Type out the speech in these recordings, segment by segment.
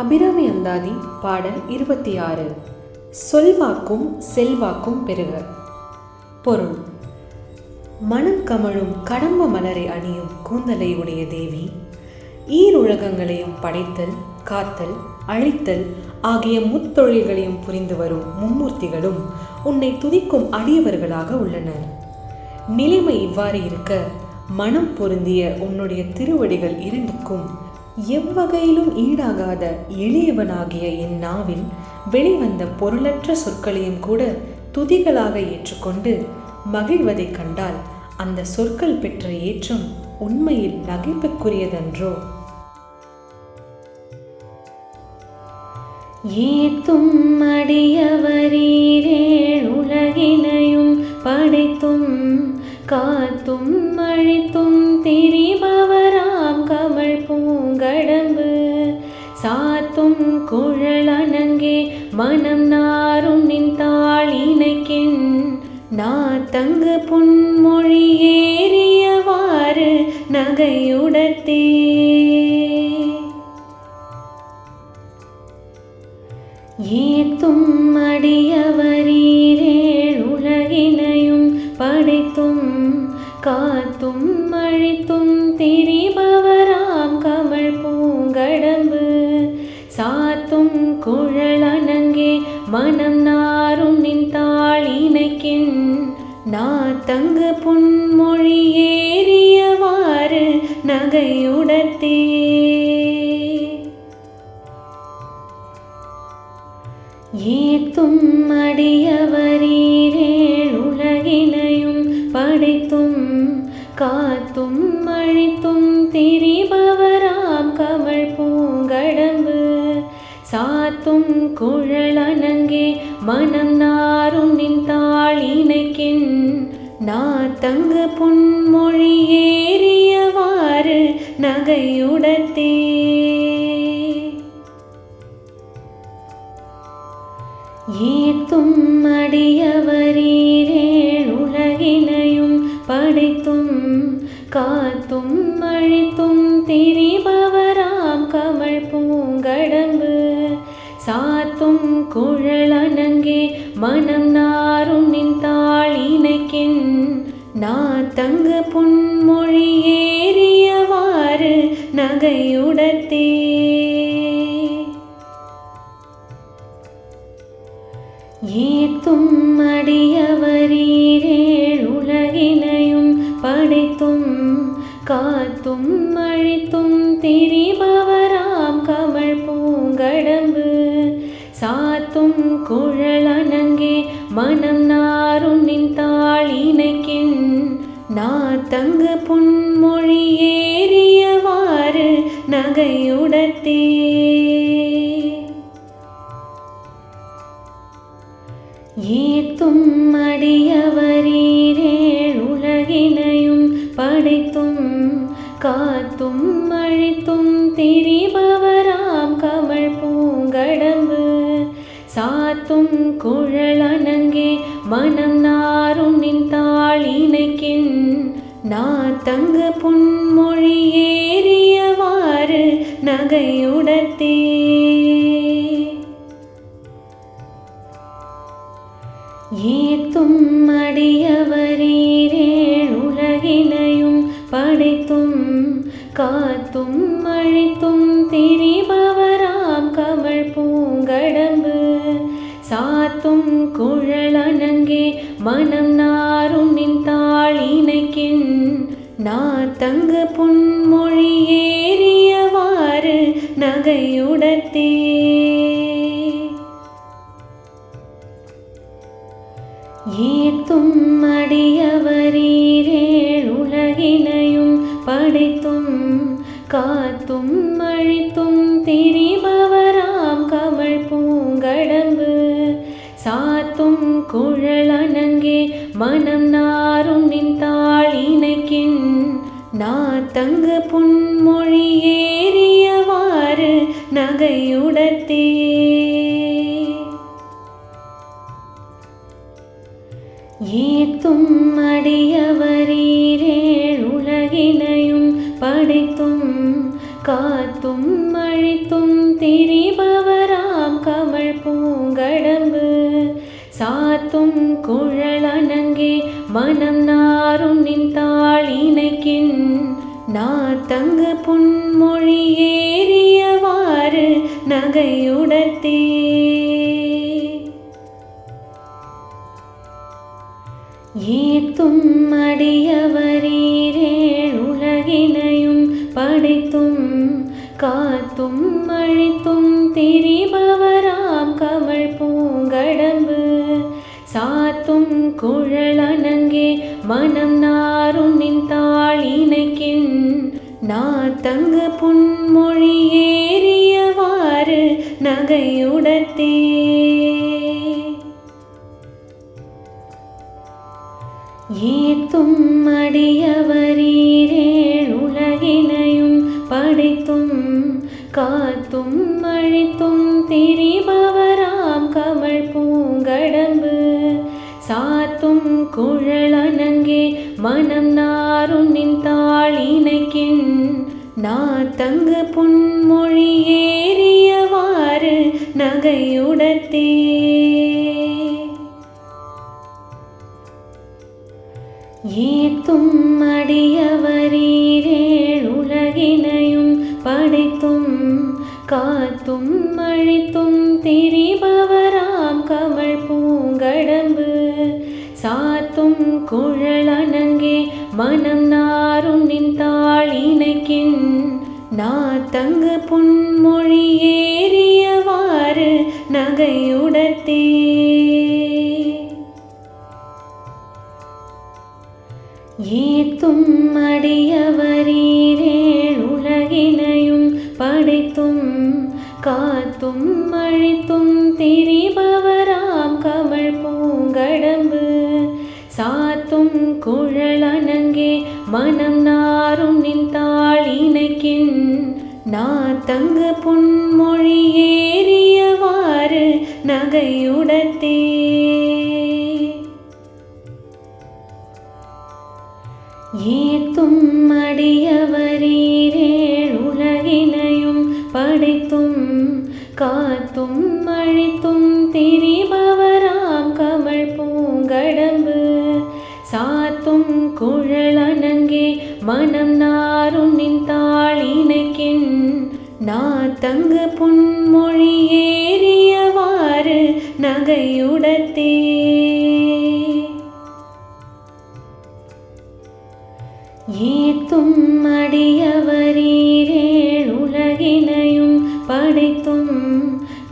அபிராமி அந்தாதி பாடல் 26. சொல்வாக்கும் செல்வாக்கும் பெருக. பொருள்: மனம் கமழும் கடம்ப மலரை அணியும் கூந்தலை உடைய தேவி, ஈருலகங்களையும் படைத்தல், காத்தல், அழித்தல் ஆகிய முத்தொழில்களையும் புரிந்து வரும் மும்மூர்த்திகளும் உன்னை துதிக்கும் அடியவர்களாக உள்ளனர். நிலைமை இவ்வாறு இருக்க, மனம் பொருந்திய உன்னுடைய திருவடிகள் இரண்டுக்கும் எவ்வகையிலும் ஈடாகாத எளியவனாகிய என் நாவில் வெளிவந்த பொருளற்ற சொற்களையும் கூட துதிகளாக ஏற்றுக்கொண்டு மகிழ்வதைக் கண்டால் அந்த சொற்கள் பெற்ற ஏற்றம் உண்மையில் நகைப்புக்குரியதன்றோ? ஏத்தும் அடியவரீரே உலகினையும் படைத்தும் காத்தும் அழித்தும் திரிபவராம் கமழ் பூங்கடம்பு சாத்தும் குழல் அணங்கே மனம் நாரும் நின் தாளினைக்கின் நாத்தங்கு புன்மொழி ஏறியவாறு நகையுடத்தே. ஏத்தும் அடியவரீரே உலகினையும் படைத்தும் காத்தும் அழித்தும் திரிபவராம் கமழ் பூங்கடம்பு சாத்தும் குழல் அணங்கே மனம் நாரும் நின் தாளினைக்கின் நாத்தங்கு புன்மொழி ஏறியவாறு நகையுடத்தே. ஏத்தும் அடியவரீரே உலகினையும் படைத்தும் காத்தும் அழித்தும் திரிபவராம் கமழ் பூங்கடம்பு சாத்தும் குழல் அணங்கே மனம் நாரும் நின் தாளினைக்கின் நாத்தங்கு புன்மொழி ஏறியவாறு நகையுடத்தே. ஏத்தும் அடியவரீரே உலகினையும் படைத்தும் காத்தும் அழித்தும் திரிபவராம் கமழ் பூங்கடம்பு சாத்தும் குழல் அணங்கே மனம் நாரும் நின் தாளினைக்கின் நாத்தங்கு புன்மொழி ஏறியவாறு நகையுடத்தே. ஏத்தும் அடியவரீரே உலகினையும் படைத்தும் காத்தும் அழித்தும் திரிபவராம் கமழ் பூங்கடம்பு சாத்தும் குழல் அணங்கே மனம் நாரும் நின் தாளினைக்கின் நாத்தங்கு புன்மொழி ஏறியவாறு நகையுடத்தே. ஏத்தும் அடியவரீரே உலகினையும் படைத்தும் காத்தும் அழித்தும் திரிபவராம் கமழ் பூங்கடம்பு சாத்தும் குழல் அணங்கே மனம் நாரும் நின் தாளினைக்கின் நாத்தங்கு புன்மொழி ஏறியவாறு நகையுடத்தே. ஏத்தும் அடியவரீரே உலகினையும் படைத்தும் காத்தும் அழித்தும் திரிபவராம் கமழ் பூங்கடம்பு சாத்தும் குழல் அணங்கே மனம் நாரும் நின் தாளினைக்கின் நாத்தங்கு புன்மொழி ஏறியவாறு நகையுடத்தே. ஏத்தும் அடியவரீரே உலகினையும் படைத்தும் காத்தும் அழித்தும் திரிபவராம் கமழ் பூங்கடம்பு சாத்தும் குழல் அணங்கே மனம் நாரும் நின் தாளினைக்கின் நாத்தங்கு புன்மொழி ஏறியவாறு நகையுடத்தே. ஏத்தும் அடியவரீரே உலகினையும் படைத்தும் காத்தும் அழித்தும் திரிபவராம் புன்மொழி ஏறியவாறு நகையுடத்தே ஏத்தும் அடியவரீரேழ் உலகினையும் படைத்தும் காத்தும் அழித்தும் திரிபவராம் கமழ் பூங்கடம்பு சாத்தும் குழல் அணங்கே மனம் நாரும் நின் தாளினைக்கின் நாத்தங்கு புன்மொழி ஏறியவாறு நகையுடத்தே ஏத்தும் அடியவரீரேழ் உலகினையும் படைத்தும் காத்தும் அழித்தும் திரிபவராம் கமழ் பூங்கடம்பு சாத்தும் குழல் அணங்கே மனம் நாரும் நின் தாளினைக்கின் நாத்தங்கு புன்மொழி ஏறியவாறு நகையுடத்தே ஏத்தும் அடியவரீரேழ் உலகினையும் படைத்தும் காத்தும் அழித்தும் திரிபவராம் கமழ் பூங்கடம்பு சாத்தும் குழல் அணங்கே மனம் நாரும் நின் தாளினைக்கின் நாத்தங்கு புன்மொழி ஏறியவாறு நகையுடத்தே ஏத்தும் அடியவரீரேழ் உலகினையும் படைத்தும் காத்தும் அழித்தும் திரிபவராம் கமழ் பூங்கடம்பு சாத்தும் குழல் அணங்கே மனம் நாரும் நின் தாளினைக்கின் நாத்தங்கு புன்மொழி ஏறியவாறு நகையுடத்தே ஏத்தும் அடியவரீரேழ் உலகினையும் படைத்தும் காத்தும் அழித்தும் திரிபவராம் கமழ் பூங்கடம்பு சாத்தும் குழல் அணங்கே மனம் நாரும் நின் தாளினைக்கின் நாத்தங்கு புன்மொழி ஏறியவாறு நகையுடத்தே ஏத்தும் அடியவரீரேழ் உலகினையும் படைத்தும்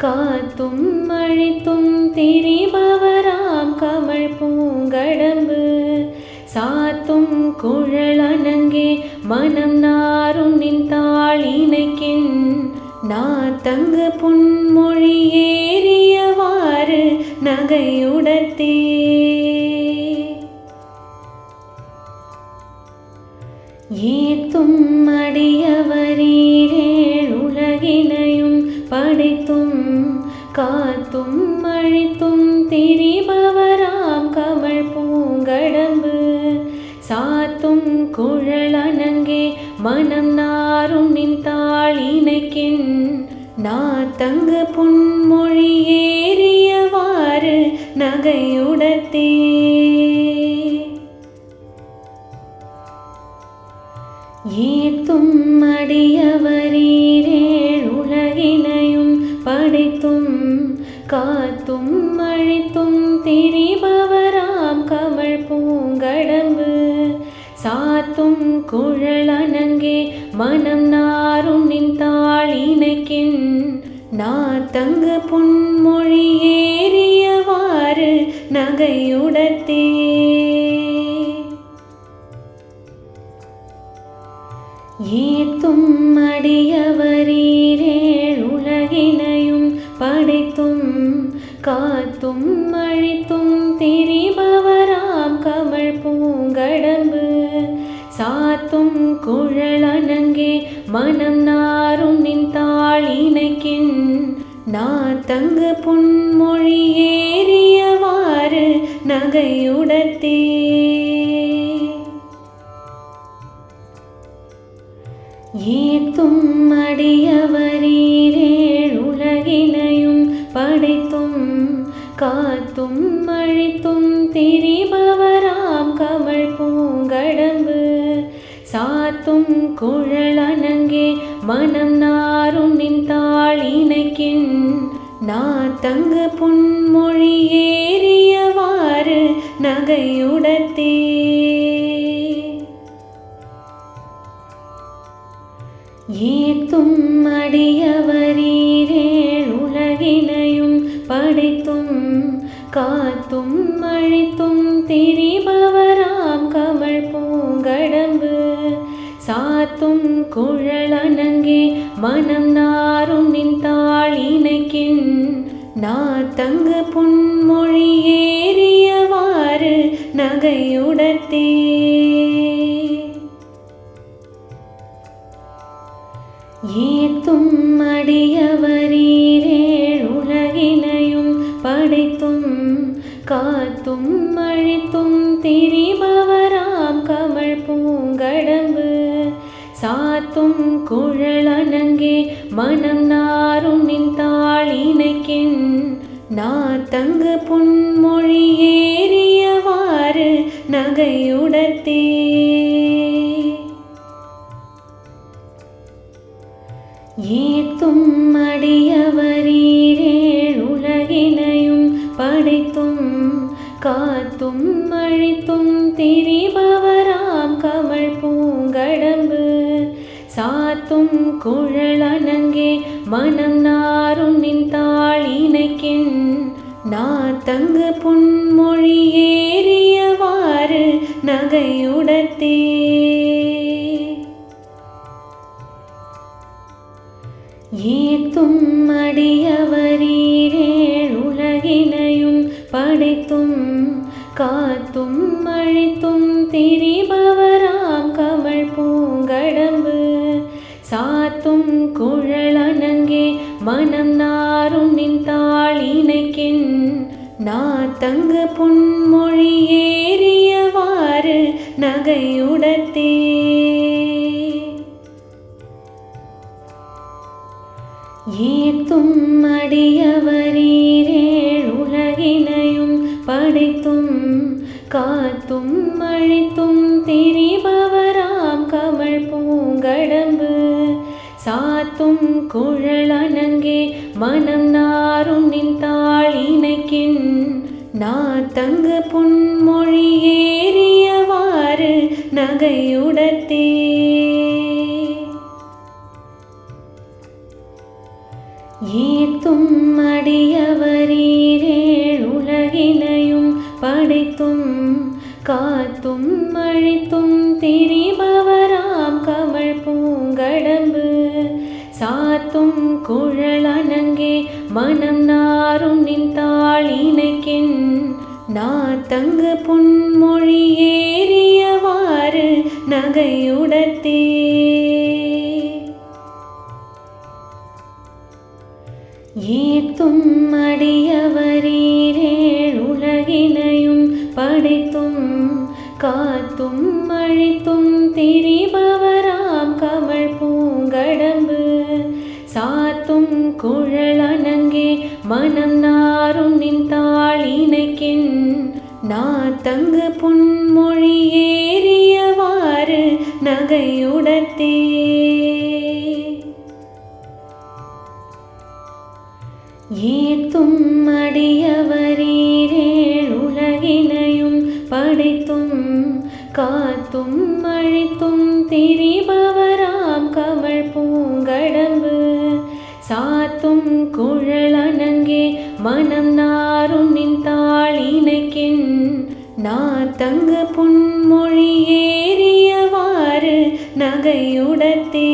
காத்தும் அழித்தும் திரிபவராம் கமழ் பூங்கடம்பு சாத்தும் குழல் அணங்கே மனம் நாரும் நின் தாளினைக்கின் நாத்தங்கு புன்மொழி ஏறியவாறு நகையுடத்தே ஏத்தும் அடியவரீரேழ் உலகினையும் படைத்தும் காத்தும் அழித்தும் திரிபவராம் கமழ் பூங்கடம்பு சாத்தும் குழல் அணங்கே மனம் நாரும் நின் தாளினைக்கின் நாத்தங்கு புன்மொழி ஏறியவாறு நகையுடத்தே ஏத்தும் அடியவரீரேழ் உலகினையும் படைத்தும் காத்தும் அழித்தும் திரிபவராம் கமழ் பூங்கடம்பு சாத்தும் குழல் அணங்கே மனம் நாரும் நின் தாளினைக்கின் நாத்தங்கு புன்மொழி ஏறியவாறு நகையுடத்தே ஏத்தும் அடியவரீரேழ் உலகினையும் படைத்தும் காத்தும் அழித்தும் திரிபவராம் கமழ் பூங்கடம்பு சாத்தும் குழல் அணங்கே மனம் நாரும் நின் தாளினைக்கின் நாத்தங்கு புன்மொழி ஏறியவாறு நகையுடத்தே ஏத்தும் அடியவரீரேழ் உலகினையும் படைத்தும் காத்தும் அழித்தும் திரிபவராம் கமழ் பூங்கடம்பு சாத்தும் குழல் அணங்கே மனம் நாரும் நின் தாளினைக்கின் நா தங்க பொன்மொழி ஏறியவாறு நகையுடத்தே ஏத்தும் அடியவரீரேழ் உலகினையும் படைத்தும் காத்தும் அழித்தும் திரிபவராம் கமழ் பூங்கடம்பு சாத்தும் குழலனங்கே மனம் நாரும் நின் தாளினைக்கின் நா தங்க பொன்மொழி ஏறியவாறு நகையுடத்தே ஏத்தும் அடியவரீரேழ் உலகினையும் படைத்தும் காத்தும் அழித்தும் திரிபவராம் கமழ் பூங்கடம்பு சாத்தும் குழலனங்கே மனம் நாரும் நின் தாளினைக்கின் நா தங்க பொன்மொழி ஏறியவாறு நகையுடத்தே ஏத்தும் அடியவரீரேழ் உலகினையும் படைத்தும் காத்தும் அழித்தும் திரிபவராம் கமழ் பூங்கடம்பு சாத்தும் குழலனங்கே மனம் நாரும் நின் தாளினைக்கின் நா தங்க பொன்மொழி ஏறியவாறு நகையுடத்தே ஏத்தும் அடியவரீரேழ் உலகினையும் படைத்தும் காத்தும் அழித்தும் திரிபவராம் கமழ் பூங்கடம்பு சாத்தும் குழலனங்கே மனம் நாரும் நின் தாளினைக்கின் நா தங்க பொன்மொழி ஏறியவாறு நகையுடத்தே ஏத்தும் அடியவரீரேழ் உலகினையும் படைத்தும் காத்தும் அழித்தும் திரிபவராம் கமழ் பூங்கடம்பு சாத்தும் குழலனங்கே மனம் நாரும் நின் தாளினைக்கின் நா தங்க பொன்மொழி ஏறியவாறு நகையுடத்தே ஏத்தும் அடியவரீரேழ் உலகினையும் படைத்தும் காத்தும் அழித்தும் திரிபவராம் கமழ் பூங்கடம்பு சாத்தும் குழலனங்கே மனம் நாரும் நின் தாளினைக்கின் நா தங்க பொன்மொழி ஏறியவாறு நகையுடத்தே ஏத்தும் அடியவரீரேழ் உலகினையும் படைத்தும் காத்தும் அழித்தும் திரிபவராம் கமழ் பூங்கடம்பு சாத்தும் குழலனங்கே மனம் நாரும் நின் தாளினைக்கின் நா தங்க பொன்மொழி ஏறியவாறு நகையுடத்தே ஏத்தும் அடியவரீரேழ் உலகினையும் படைத்தும் காத்தும் அழித்தும் திரிபவராம் கமழ் பூங்கடம்பு சாத்தும் குழலனங்கே மனம் நாரும் நின் தாளினைக்கின் நா தங்க பொன்மொழி ஏறியவாறு நகையுடத்தே